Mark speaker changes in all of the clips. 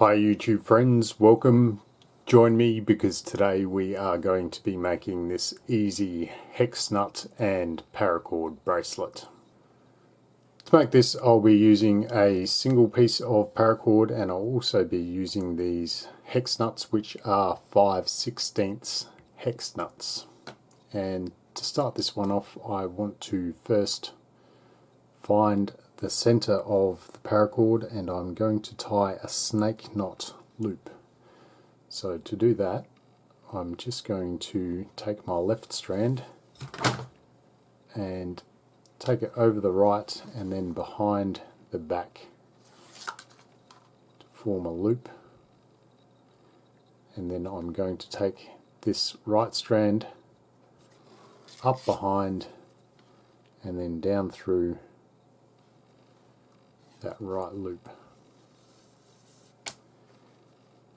Speaker 1: Hi YouTube friends, welcome. Join me because today we are going to be making this easy hex nut and paracord bracelet. To make this I'll be using a single piece of paracord, and I'll also be using these hex nuts, which are 5/16 hex nuts. And to start this one off, I want to first find the center of the paracord, and I'm going to tie a snake knot loop. So to do that, I'm just going to take my left strand and take it over the right and then behind the back to form a loop, and then I'm going to take this right strand up behind and then down through that right loop,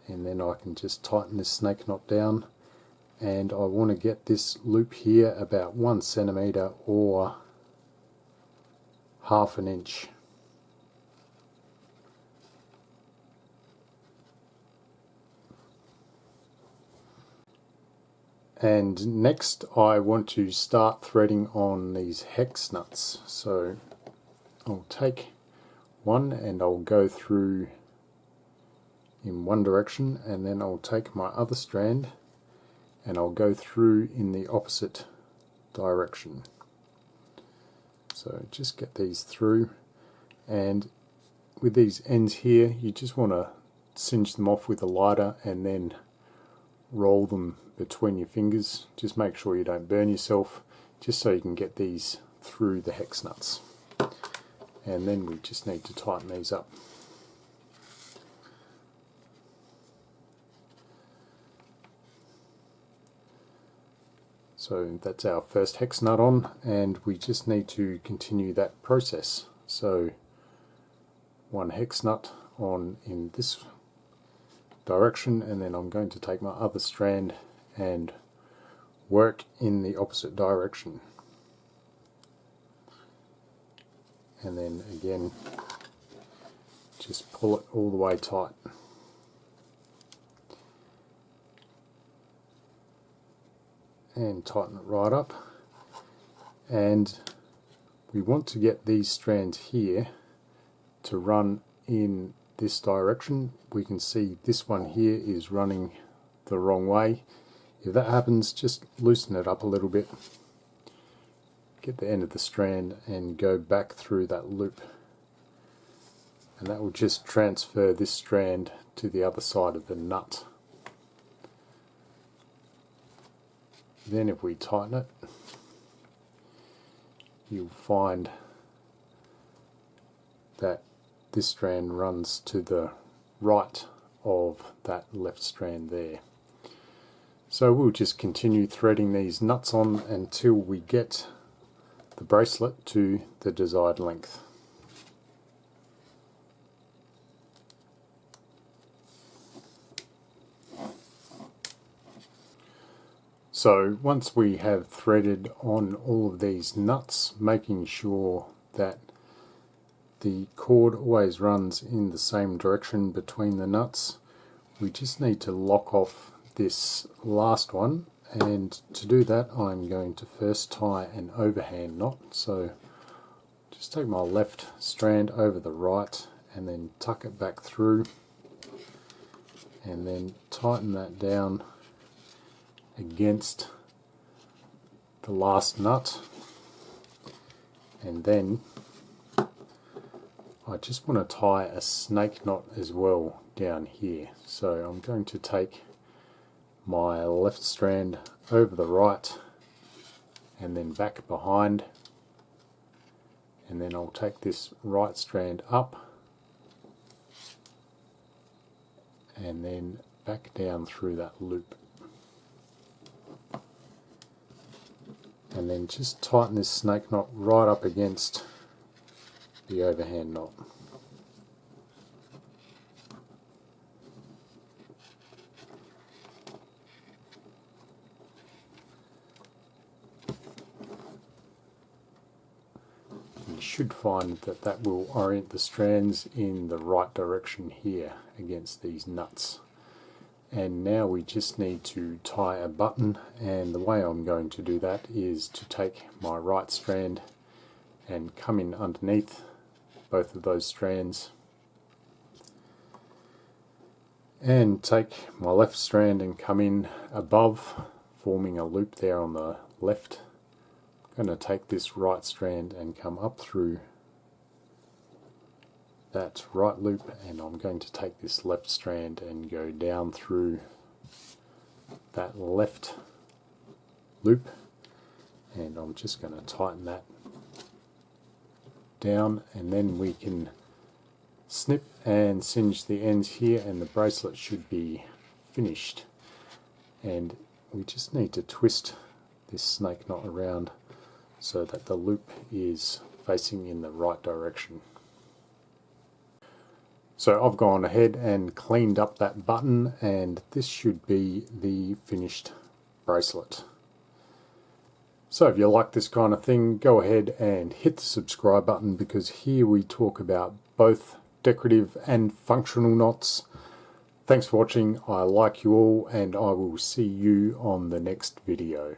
Speaker 1: and then I can just tighten this snake knot down, and I want to get this loop here about 1 centimeter or 1/2 inch. And next I want to start threading on these hex nuts. So I'll take one and I'll go through in one direction, and then I'll take my other strand and I'll go through in the opposite direction. So just get these through, and with these ends here you just want to cinch them off with a lighter and then roll them between your fingers. Just make sure you don't burn yourself, just so you can get these through the hex nuts. And then we just need to tighten these up. So that's our first hex nut on, and we just need to continue that process. So one hex nut on in this direction, and then I'm going to take my other strand and work in the opposite direction. And then again, just pull it all the way tight. And tighten it right up. And we want to get these strands here to run in this direction. We can see this one here is running the wrong way. If that happens, just loosen it up a little bit. Get the end of the strand and go back through that loop, and that will just transfer this strand to the other side of the nut. Then if we tighten it, you'll find that this strand runs to the right of that left strand there. So we'll just continue threading these nuts on until we get the bracelet to the desired length. So once we have threaded on all of these nuts, making sure that the cord always runs in the same direction between the nuts, we just need to lock off this last one. And to do that, I'm going to first tie an overhand knot. So just take my left strand over the right and then tuck it back through, and then tighten that down against the last nut. And then I just want to tie a snake knot as well down here. So I'm going to take my left strand over the right and then back behind, and then I'll take this right strand up and then back down through that loop, and then just tighten this snake knot right up against the overhand knot. should find that that will orient the strands in the right direction here against these nuts. And now we just need to tie a button, and the way I'm going to do that is to take my right strand and come in underneath both of those strands, and take my left strand and come in above, forming a loop there on the left. I'm going to take this right strand and come up through that right loop, and I'm going to take this left strand and go down through that left loop, and I'm just going to tighten that down, and then we can snip and singe the ends here, and the bracelet should be finished. And we just need to twist this snake knot around so that the loop is facing in the right direction. So I've gone ahead and cleaned up that button, and this should be the finished bracelet. So if you like this kind of thing, go ahead and hit the subscribe button, because here we talk about both decorative and functional knots. Thanks for watching. I like you all, and I will see you on the next video.